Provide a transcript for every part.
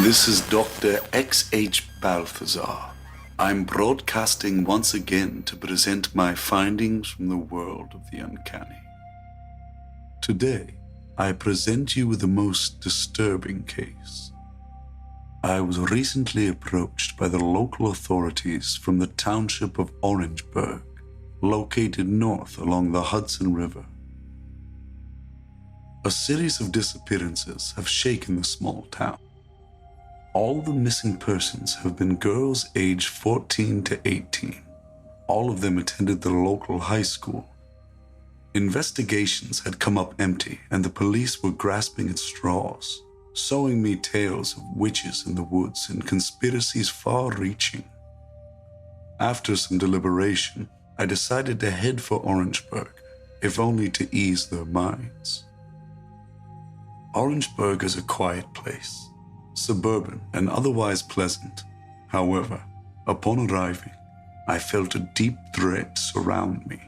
This is Dr. X.H. Balthazar. I'm broadcasting once again to present my findings from the world of the uncanny. Today, I present you with the most disturbing case. I was recently approached by the local authorities from the township of Orangeburg, located north along the Hudson River. A series of disappearances have shaken the small town. All the missing persons have been girls aged 14 to 18. All of them attended the local high school. Investigations had come up empty, and the police were grasping at straws, sowing me tales of witches in the woods and conspiracies far-reaching. After some deliberation, I decided to head for Orangeburg, if only to ease their minds. Orangeburg is a quiet place, suburban and otherwise pleasant. However, upon arriving, I felt a deep dread surround me.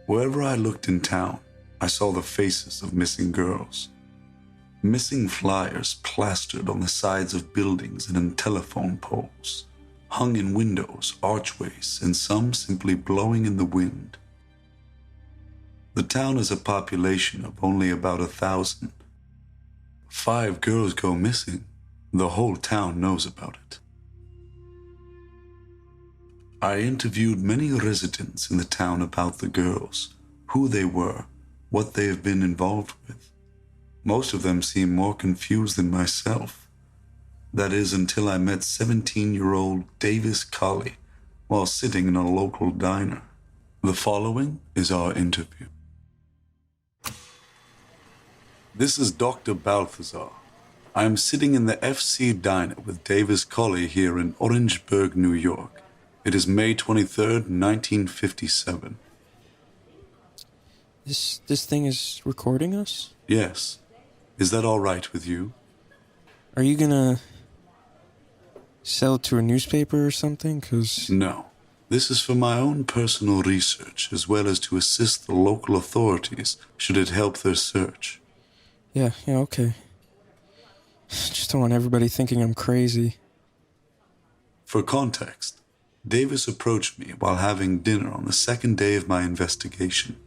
Wherever I looked in town, I saw the faces of missing girls. Missing flyers plastered on the sides of buildings and in telephone poles, hung in windows, archways, and some simply blowing in the wind. The town has a population of only about 1,000. 5 girls go missing, the whole town knows about it. I interviewed many residents in the town about the girls, who they were, what they have been involved with. Most of them seem more confused than myself. That is, until I met 17-year-old Davis Collie while sitting in a local diner. The following is our interview. This is Dr. Balthazar. I am sitting in the FC Diner with Davis Collie here in Orangeburg, New York. It is May 23rd, 1957. This thing is recording us? Yes. Is that all right with you? Are you gonna sell it to a newspaper or something? No. This is for my own personal research, as well as to assist the local authorities should it help their search. Yeah, okay. Just don't want everybody thinking I'm crazy. For context, Davis approached me while having dinner on the second day of my investigation.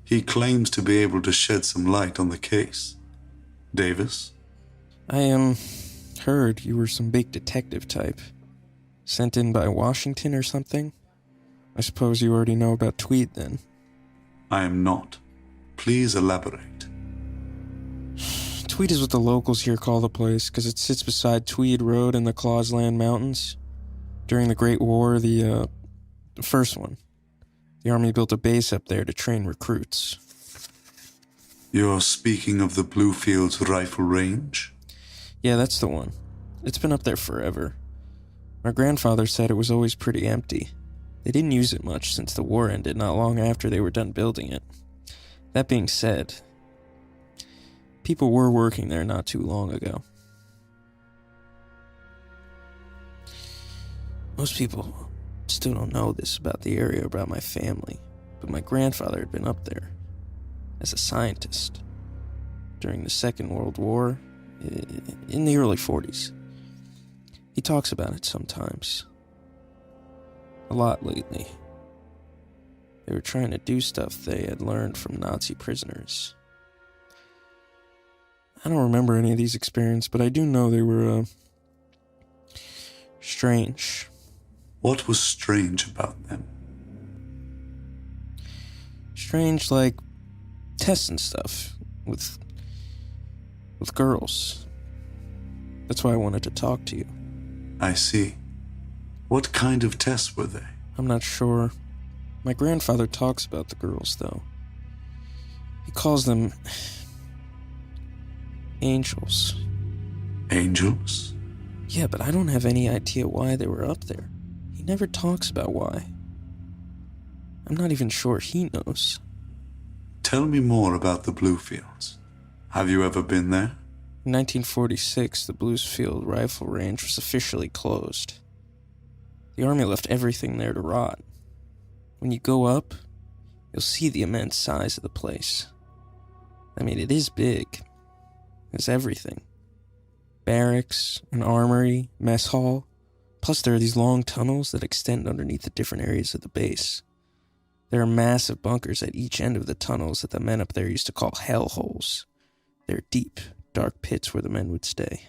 He claims to be able to shed some light on the case. Davis? I heard you were some big detective type. Sent in by Washington or something? I suppose you already know about Tweed then. I am not. Please elaborate. Tweed is what the locals here call the place, because it sits beside Tweed Road in the Clausland Mountains. During the Great War, the first one, the Army built a base up there to train recruits. You're speaking of the Bluefields Rifle Range? Yeah, that's the one. It's been up there forever. My grandfather said it was always pretty empty. They didn't use it much since the war ended not long after they were done building it. That being said, people were working there not too long ago. Most people still don't know this about the area, about my family, but my grandfather had been up there as a scientist during the Second World War in the early 40s. He talks about it sometimes. A lot lately. They were trying to do stuff they had learned from Nazi prisoners. I don't remember any of these experiences, but I do know they were, strange. What was strange about them? Strange, like tests and stuff with girls. That's why I wanted to talk to you. I see. What kind of tests were they? I'm not sure. My grandfather talks about the girls, though. He calls them angels. Angels? Yeah, but I don't have any idea why they were up there. He never talks about why. I'm not even sure he knows. Tell me more about the Bluefields. Have you ever been there? In 1946, the Bluesfield Rifle Range was officially closed. The Army left everything there to rot. When you go up, you'll see the immense size of the place. I mean, it is big. It's everything. barracks, an armory, mess hall. Plus there are these long tunnels that extend underneath the different areas of the base. There are massive bunkers at each end of the tunnels that the men up there used to call hellholes. They're deep, dark pits where the men would stay.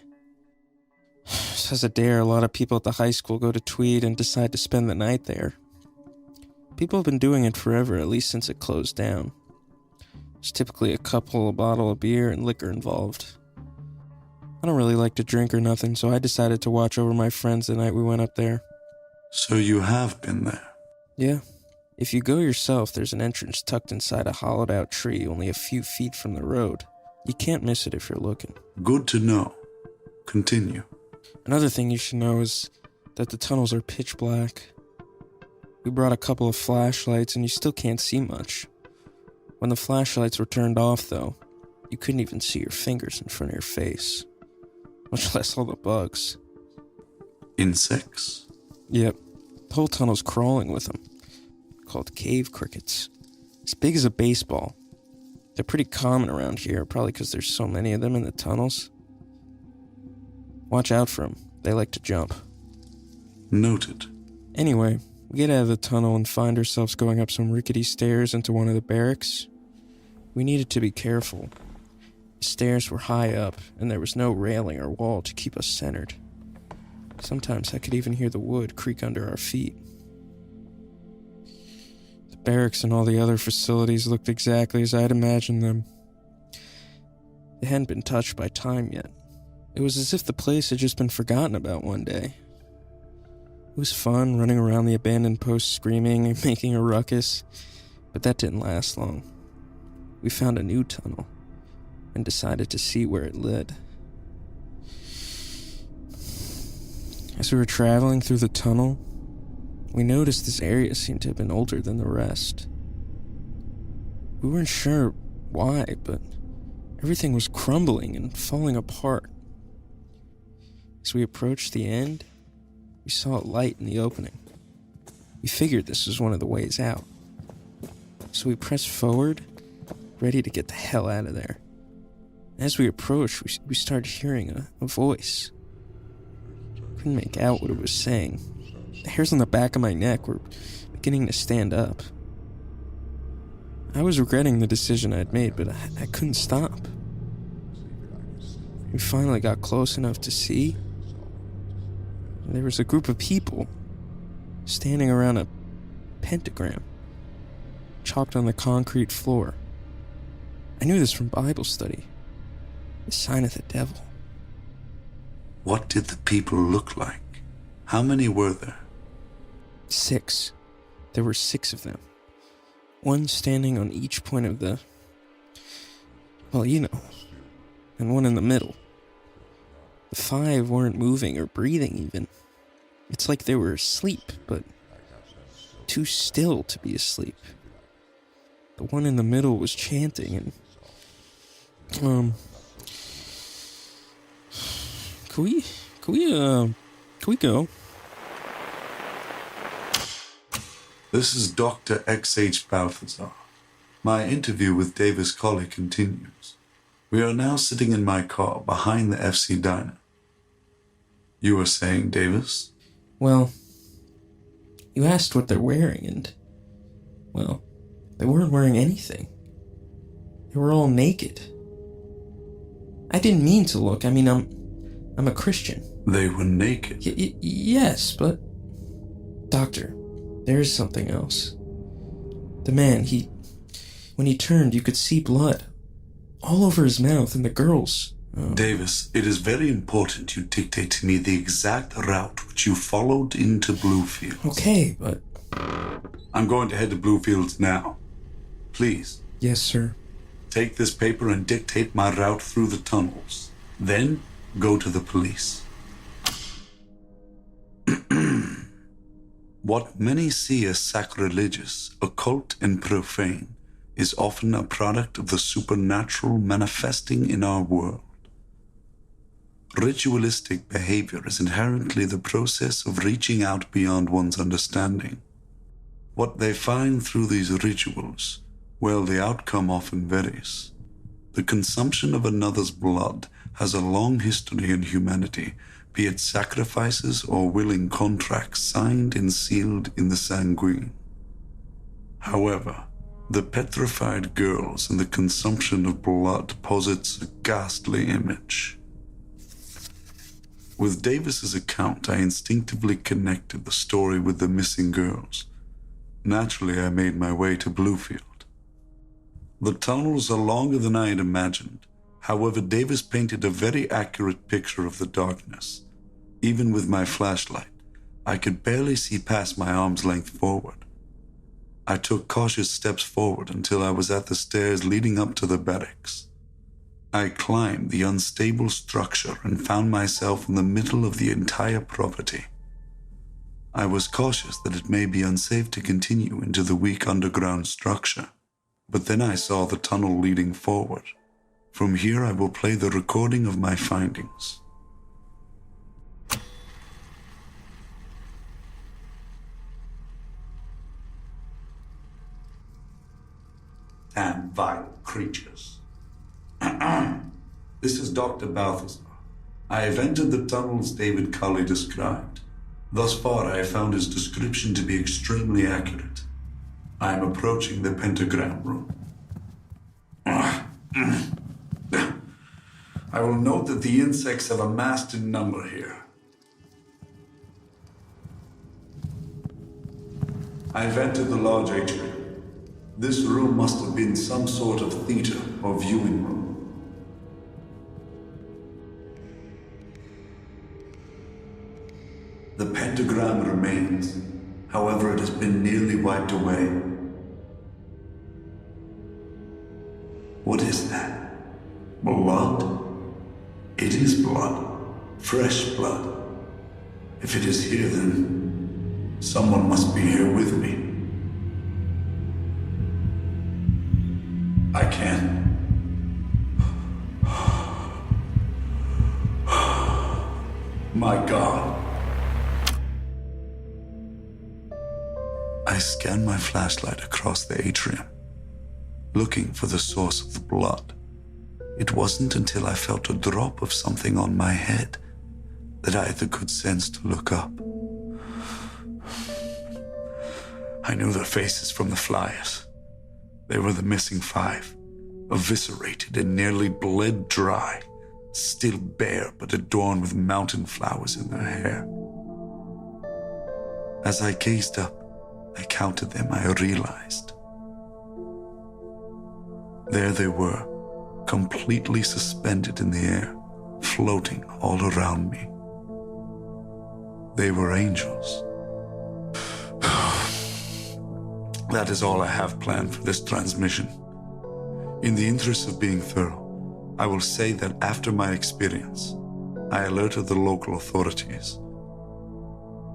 So as a dare, a lot of people at the high school go to Tweed and decide to spend the night there. People have been doing it forever, at least since it closed down. There's typically a couple, a bottle of beer, and liquor involved. I don't really like to drink or nothing, so I decided to watch over my friends the night we went up there. So you have been there? Yeah. If you go yourself, there's an entrance tucked inside a hollowed-out tree only a few feet from the road. You can't miss it if you're looking. Good to know. Continue. Another thing you should know is that the tunnels are pitch black. We brought a couple of flashlights and you still can't see much. When the flashlights were turned off, though, you couldn't even see your fingers in front of your face. Much less all the bugs. Insects? Yep. The whole tunnel's crawling with them. Called cave crickets. As big as a baseball. They're pretty common around here, probably because there's so many of them in the tunnels. Watch out for them. They like to jump. Noted. Anyway, we get out of the tunnel and find ourselves going up some rickety stairs into one of the barracks. We needed to be careful. The stairs were high up, and there was no railing or wall to keep us centered. Sometimes I could even hear the wood creak under our feet. The barracks and all the other facilities looked exactly as I'd imagined them. They hadn't been touched by time yet. It was as if the place had just been forgotten about one day. It was fun running around the abandoned post screaming and making a ruckus, but that didn't last long. We found a new tunnel and decided to see where it led. As we were traveling through the tunnel, we noticed this area seemed to have been older than the rest. We weren't sure why, but everything was crumbling and falling apart. As we approached the end, we saw a light in the opening. We figured this was one of the ways out. So we pressed forward, ready to get the hell out of there. As we approached, we started hearing a voice. Couldn't make out what it was saying. The hairs on the back of my neck were beginning to stand up. I was regretting the decision I'd made, but I couldn't stop. We finally got close enough to see. There was a group of people standing around a pentagram chalked on the concrete floor. I knew this from Bible study. The sign of the devil. What did the people look like? How many were there? 6. There were 6 of them. One standing on each point of the... well, you know. And one in the middle. The 5 weren't moving or breathing even. It's like they were asleep, but too still to be asleep. The one in the middle was chanting and... Can we go? This is Dr. X.H. Balthazar. My interview with Davis Collie continues. We are now sitting in my car behind the FC diner. You were saying, Davis? Well, you asked what they're wearing and, well, they weren't wearing anything. They were all naked. I didn't mean to look. I mean, I'm a Christian. They were naked? Yes, but... Doctor, there is something else. The man, when he turned, you could see blood. All over his mouth, and the girls... Davis, it is very important you dictate to me the exact route which you followed into Bluefields. Okay, but... I'm going to head to Bluefields now. Please. Yes, sir. Take this paper and dictate my route through the tunnels. Then, go to the police. What many see as sacrilegious, occult, and profane is often a product of the supernatural manifesting in our world. Ritualistic behavior is inherently the process of reaching out beyond one's understanding. What they find through these rituals, well, the outcome often varies. The consumption of another's blood has a long history in humanity, be it sacrifices or willing contracts signed and sealed in the sanguine. However, the petrified girls and the consumption of blood posits a ghastly image. With Davis's account, I instinctively connected the story with the missing girls. Naturally, I made my way to Bluefield. The tunnels are longer than I had imagined. However, Davis painted a very accurate picture of the darkness. Even with my flashlight, I could barely see past my arm's length forward. I took cautious steps forward until I was at the stairs leading up to the barracks. I climbed the unstable structure and found myself in the middle of the entire property. I was cautious that it may be unsafe to continue into the weak underground structure, but then I saw the tunnel leading forward. From here, I will play the recording of my findings. Damn vile creatures. This is Dr. Balthazar. I have entered the tunnels David Collie described. Thus far, I have found his description to be extremely accurate. I am approaching the pentagram room. I will note that the insects have amassed in number here. I have entered the large atrium. This room must have been some sort of theater or viewing room. The pentagram remains, however, it has been nearly wiped away. What is that? Blood? It is blood. Fresh blood. If it is here, then someone must be here with me. I can't. My God. I scanned my flashlight across the atrium, looking for the source of the blood. It wasn't until I felt a drop of something on my head that I had the good sense to look up. I knew their faces from the flyers. They were the missing 5, eviscerated and nearly bled dry, still bare but adorned with mountain flowers in their hair. As I gazed up, I counted them, I realized. There they were, completely suspended in the air, floating all around me. They were angels. That is all I have planned for this transmission. In the interest of being thorough, I will say that after my experience, I alerted the local authorities.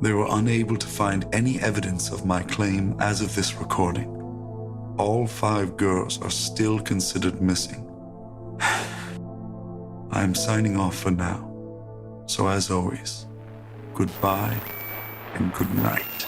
They were unable to find any evidence of my claim as of this recording. All 5 girls are still considered missing. I am signing off for now. So as always, goodbye and good night.